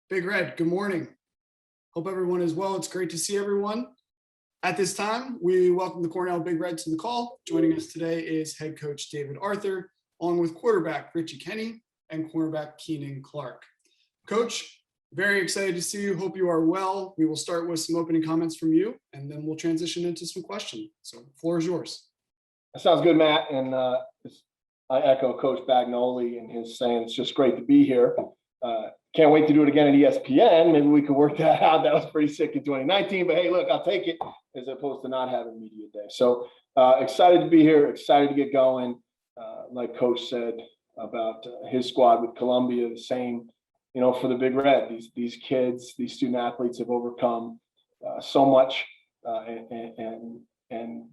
Big Red, good morning. Hope everyone is well. It's great to see everyone. At this time, we welcome the Cornell Big Red to the call. Joining us today is head coach David Arthur, along with quarterback Richie Kenny and cornerback Keenan Clark. Coach, very excited to see you. Hope you are well. We will start with some opening comments from you, and then we'll transition into some questions. So the floor is yours. That sounds good, Matt. And I echo Coach Bagnoli and his saying it's just great to be here. Can't wait to do it again at ESPN. Maybe we could work that out. That was pretty sick in 2019. But hey, look, I'll take it as opposed to not having media day. So excited to be here. Excited to get going. Like Coach said about his squad with Columbia, the same. You know, for the Big Red, these kids, these student athletes have overcome so much and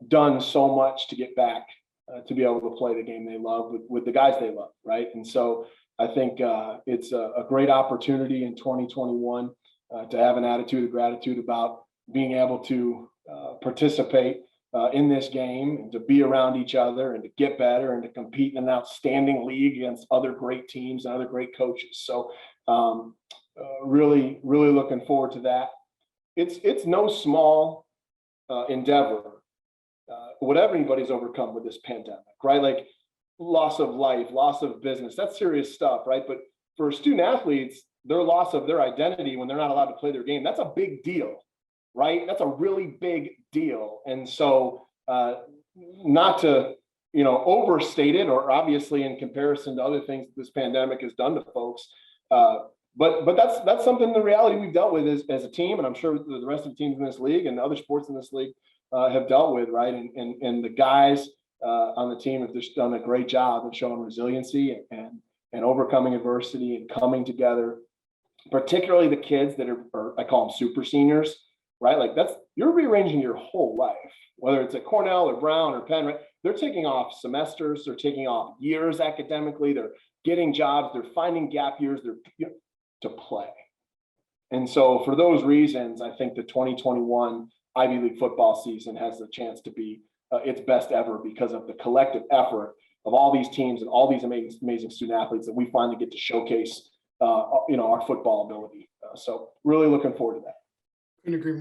done so much to get back to be able to play the game they love with the guys they love, right? And so I think it's a great opportunity in 2021 to have an attitude of gratitude about being able to participate in this game and to be around each other and to get better and to compete in an outstanding league against other great teams and other great coaches. So really looking forward to that. It's no small endeavor, what everybody's overcome with this pandemic, right? Like loss of life, loss of business, that's serious stuff, right? But for student athletes, their loss of their identity when they're not allowed to play their game, that's a big deal, right? That's a really big deal. And so not to, overstate it, or obviously in comparison to other things this pandemic has done to folks, but that's something, the reality we've dealt with as a team, and I'm sure the rest of the teams in this league and other sports in this league have dealt with, right? And the guys on the team have just done a great job of showing resiliency and overcoming adversity and coming together, particularly the kids that are I call them super seniors, right? Like you're rearranging your whole life, whether it's at Cornell or Brown or Penn, right? They're taking off semesters, they're taking off years academically, they're getting jobs, they're finding gap years, to play. And so for those reasons, I think the 2021 Ivy League football season has the chance to be its best ever because of the collective effort of all these teams and all these amazing student athletes that we finally get to showcase, our football ability. So really looking forward to that. Couldn't agree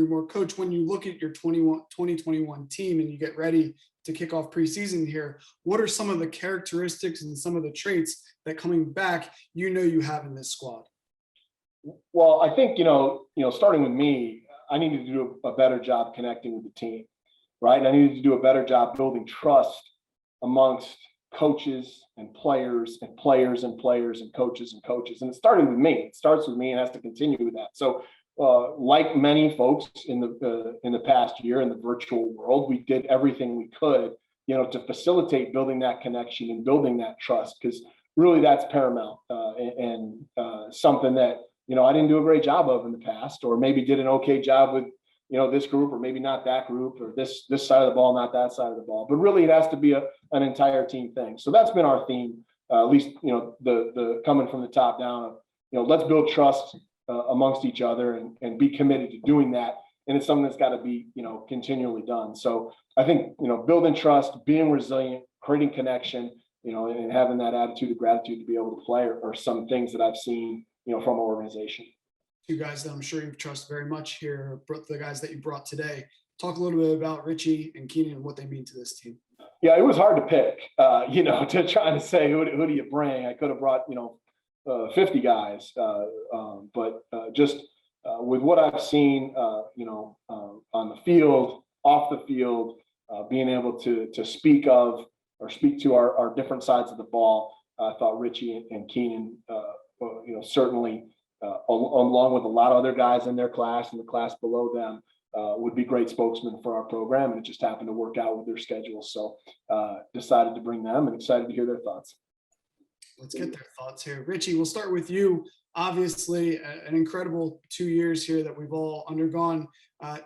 more. Coach, when you look at your 2021 team and you get ready to kick off preseason here, what are some of the characteristics and some of the traits that coming back, you have in this squad? Well, I think, starting with me, I needed to do a better job connecting with the team, right? And I needed to do a better job building trust amongst coaches and players and players and players and coaches and coaches. And it started with me. It starts with me and has to continue with that. So like many folks in the past year in the virtual world, we did everything we could, to facilitate building that connection and building that trust, because really that's paramount and something that, I didn't do a great job of in the past, or maybe did an okay job with, this group, or maybe not that group, or this side of the ball, not that side of the ball. But really it has to be an entire team thing. So that's been our theme, at least, the coming from the top down of, let's build trust amongst each other and be committed to doing that. And it's something that's got to be, continually done. So I think, building trust, being resilient, creating connection, and having that attitude of gratitude to be able to play are some things that I've seen, from our organization. Two guys that I'm sure you trust very much here, the guys that you brought today. Talk a little bit about Richie and Keenan and what they mean to this team. Yeah, it was hard to pick, to try to say who do you bring. I could have brought, 50 guys, but just with what I've seen, on the field, off the field, being able to speak to our different sides of the ball, I thought Richie and Keenan, certainly along with a lot of other guys in their class and the class below them, would be great spokesmen for our program. And it just happened to work out with their schedules. So decided to bring them and excited to hear their thoughts. Let's get their thoughts here. Richie, we'll start with you. Obviously, an incredible 2 years here that we've all undergone.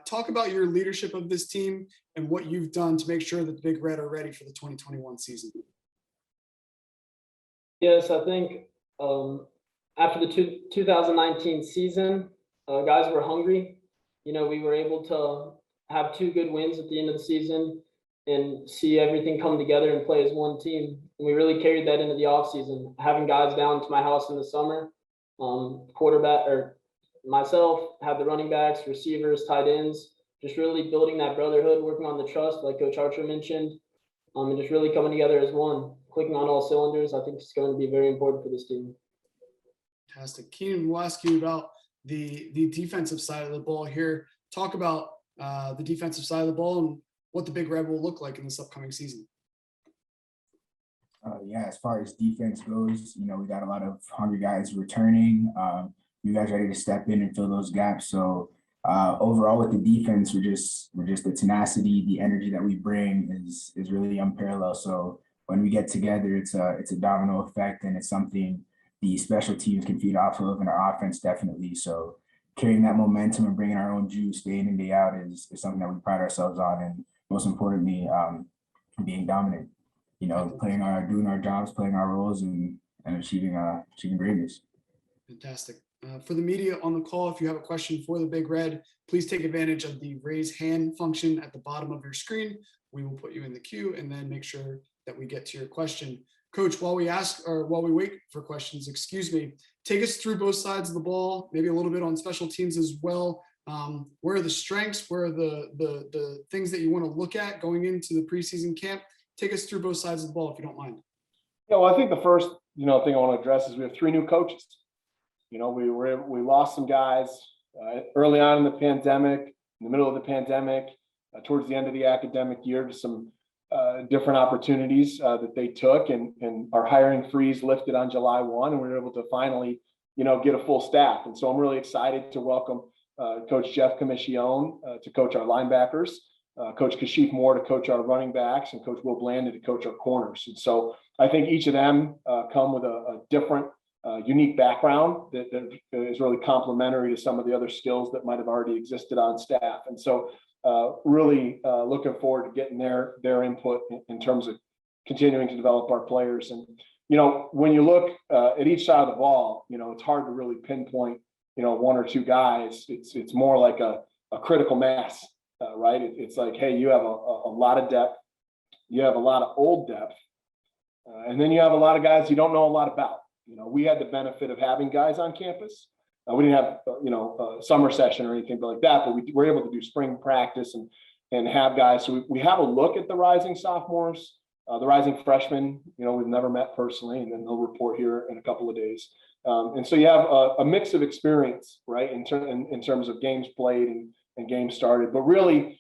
Talk about your leadership of this team and what you've done to make sure that the Big Red are ready for the 2021 season. Yes, I think after the 2019 season, guys were hungry. We were able to have 2 good wins at the end of the season and see everything come together and play as one team. And we really carried that into the offseason, having guys down to my house in the summer quarterback or myself, have the running backs, receivers, tight ends, just really building that brotherhood, working on the trust, like Coach Archer mentioned, and just really coming together as one, clicking on all cylinders. I think it's going to be very important for this team. Fantastic. Keenan, we'll ask you about the defensive side of the ball here. Talk about the defensive side of the ball and what the Big Red will look like in this upcoming season. Yeah, as far as defense goes, we got a lot of hungry guys returning. You guys ready to step in and fill those gaps. So overall with the defense, we're just the tenacity, the energy that we bring is really unparalleled. So when we get together, it's a domino effect, and it's something the special teams can feed off of, and our offense definitely. So carrying that momentum and bringing our own juice day in and day out is something that we pride ourselves on, and most importantly, being dominant. Doing our jobs, playing our roles, and achieving greatness. Fantastic. For the media on the call, if you have a question for the Big Red, please take advantage of the raise hand function at the bottom of your screen. We will put you in the queue and then make sure that we get to your question. Coach, while we wait for questions, take us through both sides of the ball, maybe a little bit on special teams as well. Where are the strengths? Where are the things that you want to look at going into the preseason camp? Take us through both sides of the ball, if you don't mind. Yeah, well, I think the first, thing I want to address is we have 3 new coaches. We lost some guys early on in the pandemic, in the middle of the pandemic, towards the end of the academic year, to some different opportunities that they took, and our hiring freeze lifted on July 1, and we were able to finally, get a full staff. And so I'm really excited to welcome Coach Jeff Commissione to coach our linebackers, Coach Kashif Moore to coach our running backs, and Coach Will Blandon to coach our corners. And so I think each of them come with a different, unique background that is really complementary to some of the other skills that might have already existed on staff. And so really looking forward to getting their input in terms of continuing to develop our players. And, when you look at each side of the ball, it's hard to really pinpoint, 1 or 2 guys. It's more like a critical mass. Right? It's like, hey, you have a lot of depth, you have a lot of old depth, and then you have a lot of guys you don't know a lot about. We had the benefit of having guys on campus. We didn't have, a summer session or anything like that, but we were able to do spring practice and have guys. So we have a look at the rising sophomores, the rising freshmen. We've never met personally, and then they'll report here in a couple of days. And so you have a mix of experience, right, in terms of games played and games started. But really,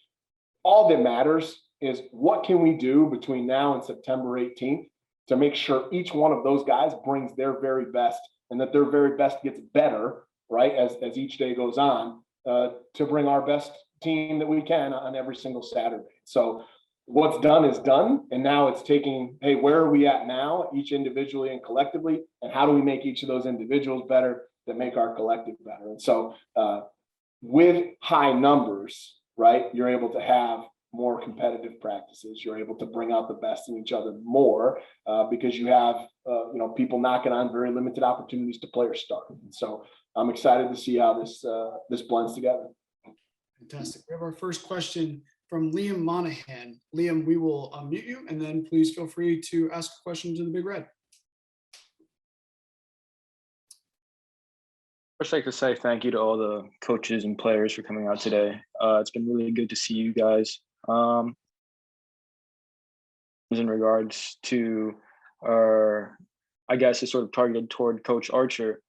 all that matters is what can we do between now and September 18th to make sure each one of those guys brings their very best, and that their very best gets better, right, as each day goes on, to bring our best team that we can on every single Saturday. So what's done is done, and now it's taking, hey, where are we at now, each individually and collectively, and how do we make each of those individuals better that make our collective better? And so with high numbers, right, you're able to have more competitive practices. You're able to bring out the best in each other more because you have, people knocking on very limited opportunities to play or start. And so I'm excited to see how this blends together. Fantastic. We have our first question from Liam Monahan. Liam, we will unmute you, and then please feel free to ask a question to the Big Red. I'd like to say thank you to all the coaches and players for coming out today. It's been really good to see you guys. In regards to, I guess it's sort of targeted toward Coach Archer.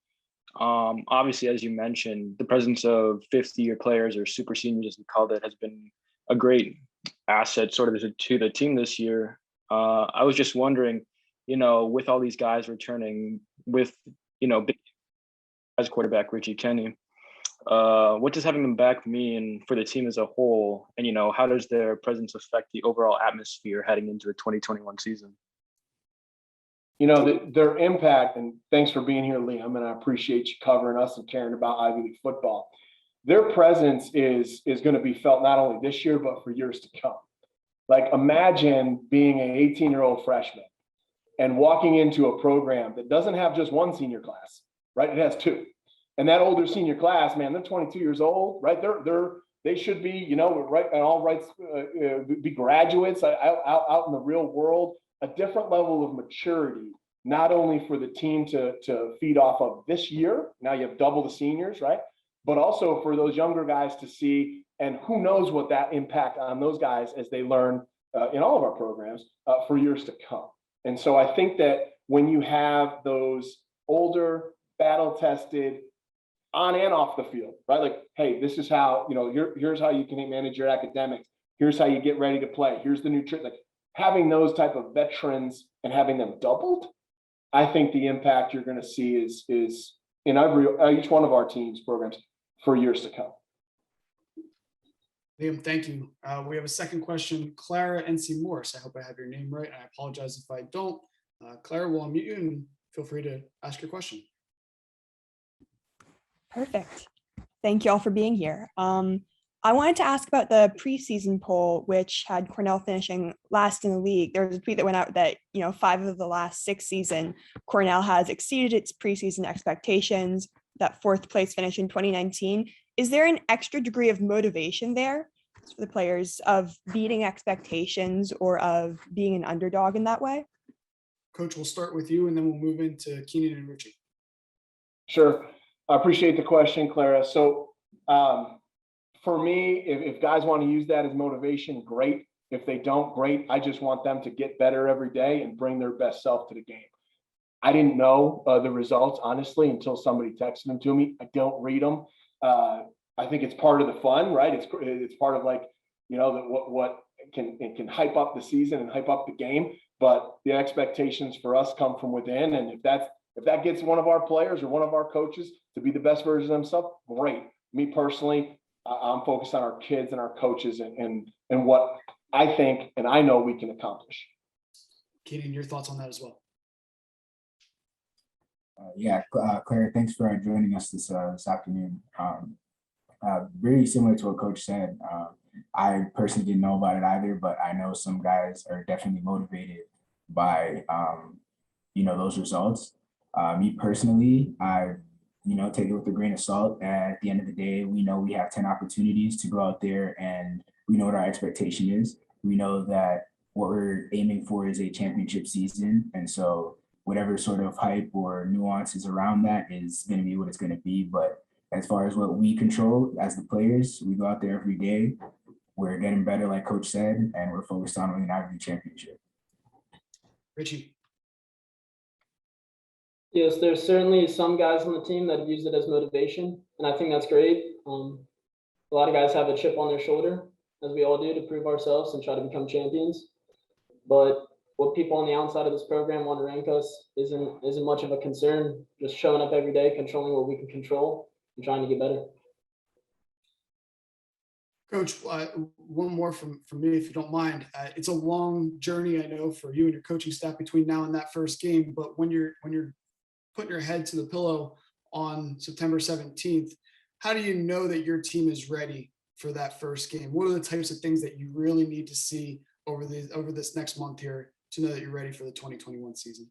Obviously, as you mentioned, the presence of 50-year players or super seniors, as we called it, has been a great asset sort of to the team this year. I was just wondering, with all these guys returning, with, big as quarterback Richie, Kenny, what does having them back mean for the team as a whole? And, how does their presence affect the overall atmosphere heading into the 2021 season? Their impact, and thanks for being here, Liam, and I appreciate you covering us and caring about Ivy League football. Their presence is going to be felt not only this year, but for years to come. Like, imagine being an 18-year-old freshman and walking into a program that doesn't have just one senior class, right? It has 2. And that older senior class, man, they're 22 years old, right? They should be, right, and all rights, be graduates out in the real world. A different level of maturity not only for the team to feed off of this year, now you have double the seniors, right? But also for those younger guys to see, and who knows what that impact on those guys as they learn in all of our programs for years to come. And so I think that when you have those older, battle-tested, on and off the field, right? Like, hey, this is how, here's how you can manage your academics. Here's how you get ready to play. Here's the nutrition. Like having those type of veterans and having them doubled, I think the impact you're going to see is in each one of our teams programs for years to come. Liam, thank you. We have a second question. Clara NC Morse. I hope I have your name right. And I apologize if I don't. Clara, we'll unmute you and feel free to ask your question. Perfect. Thank you all for being here. I wanted to ask about the preseason poll, which had Cornell finishing last in the league. There was a tweet that went out that, 5 of the last 6 seasons, Cornell has exceeded its preseason expectations, that 4th place finish in 2019. Is there an extra degree of motivation there for the players of beating expectations or of being an underdog in that way? Coach, we'll start with you and then we'll move into Keenan and Richie. Sure. I appreciate the question, Clara. So for me, if guys want to use that as motivation, great. If they don't, great. I just want them to get better every day and bring their best self to the game. I didn't know the results, honestly, until somebody texted them to me. I don't read them. I think it's part of the fun, right? It's part of what can hype up the season and hype up the game. But the expectations for us come from within. And if that gets one of our players or one of our coaches to be the best version of themselves, great. Me personally, I'm focused on our kids and our coaches and what I think and I know we can accomplish. Keenan, your thoughts on that as well? Claire, thanks for joining us this afternoon. Very similar to what Coach said. I personally didn't know about it either, but I know some guys are definitely motivated by those results. Me personally, I take it with a grain of salt. At the end of the day, we know we have 10 opportunities to go out there, and we know what our expectation is. We know that what we're aiming for is a championship season, and so whatever sort of hype or nuances around that is going to be what it's going to be. But as far as what we control as the players, we go out there every day. We're getting better, like Coach said, and we're focused on winning the championship. Richie. Yes, there's certainly some guys on the team that have used it as motivation, and I think that's great. A lot of guys have a chip on their shoulder, as we all do, to prove ourselves and try to become champions. But what people on the outside of this program want to rank us isn't much of a concern. Just showing up every day, controlling what we can control, and trying to get better. Coach, one more from me, if you don't mind. It's a long journey, I know, for you and your coaching staff between now and that first game. But when you're putting your head to the pillow on September 17th, how do you know that your team is ready for that first game? What are the types of things that you really need to see over this next month here to know that you're ready for the 2021 season?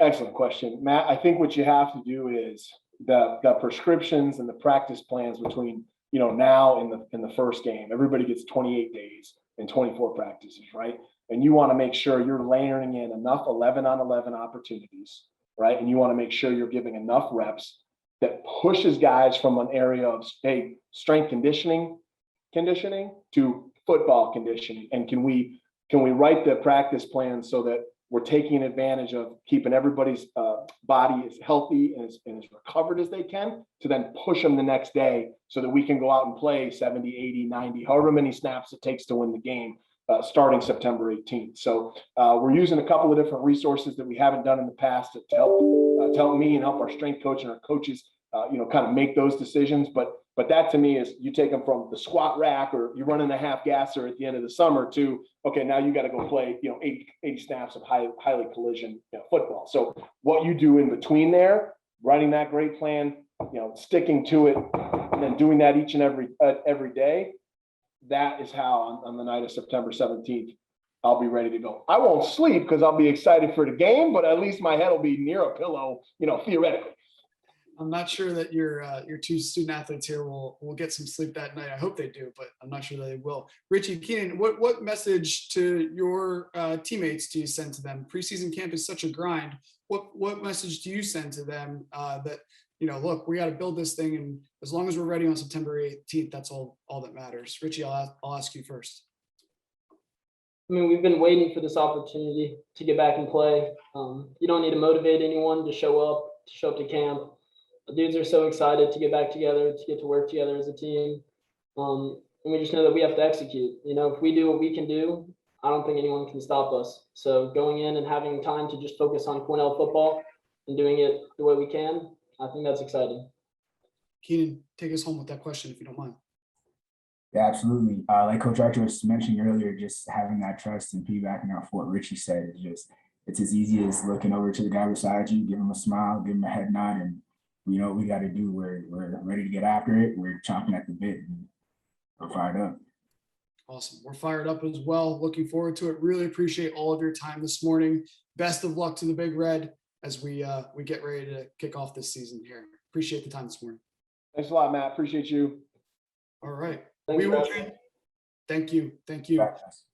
Excellent question, Matt. I think what you have to do is the prescriptions and the practice plans between now in the first game. Everybody gets 28 days and 24 practices, right? And you want to make sure you're layering in enough 11-on-11 opportunities, right? And you want to make sure you're giving enough reps that pushes guys from an area of strength conditioning to football conditioning. And can we write the practice plan so that we're taking advantage of keeping everybody's body as healthy and as recovered as they can to then push them the next day so that we can go out and play 70, 80, 90, however many snaps it takes to win the game starting September 18th. So we're using a couple of different resources that we haven't done in the past to help me and help our strength coach and our coaches, kind of make those decisions. But that to me is you take them from the squat rack or you're running a half gasser at the end of the summer to, okay, now you got to go play, 80 snaps of highly collision football. So what you do in between there, writing that great plan, sticking to it, and then doing that each and every day, that is how on the night of September 17th, I'll be ready to go. I won't sleep because I'll be excited for the game, but at least my head will be near a pillow, theoretically. I'm not sure that your two student athletes here will get some sleep that night. I hope they do, but I'm not sure that they will. Richie, Keenan, what message to your teammates do you send to them? Preseason camp is such a grind. What message do you send to them that, look, we got to build this thing, and as long as we're ready on September 18th, that's all that matters. Richie, I'll ask you first. I mean, we've been waiting for this opportunity to get back and play. You don't need to motivate anyone to show up to camp. The dudes are so excited to get back together, to get to work together as a team. And we just know that we have to execute. If we do what we can do, I don't think anyone can stop us. So going in and having time to just focus on Cornell football and doing it the way we can, I think that's exciting. Keenan, take us home with that question if you don't mind. Yeah, absolutely. Like Coach Archer was mentioning earlier, just having that trust and piggybacking off what Richie said, it's as easy as looking over to the guy beside you, give him a smile, give him a head nod, and we know what we got to do. We're ready to get after it. We're chomping at the bit. And we're fired up. Awesome. We're fired up as well. Looking forward to it. Really appreciate all of your time this morning. Best of luck to the Big Red as we get ready to kick off this season here. Appreciate the time this morning. Thanks a lot, Matt. Appreciate you. All right. Thanks, We will. guys. Thank you. Thank you. Practice.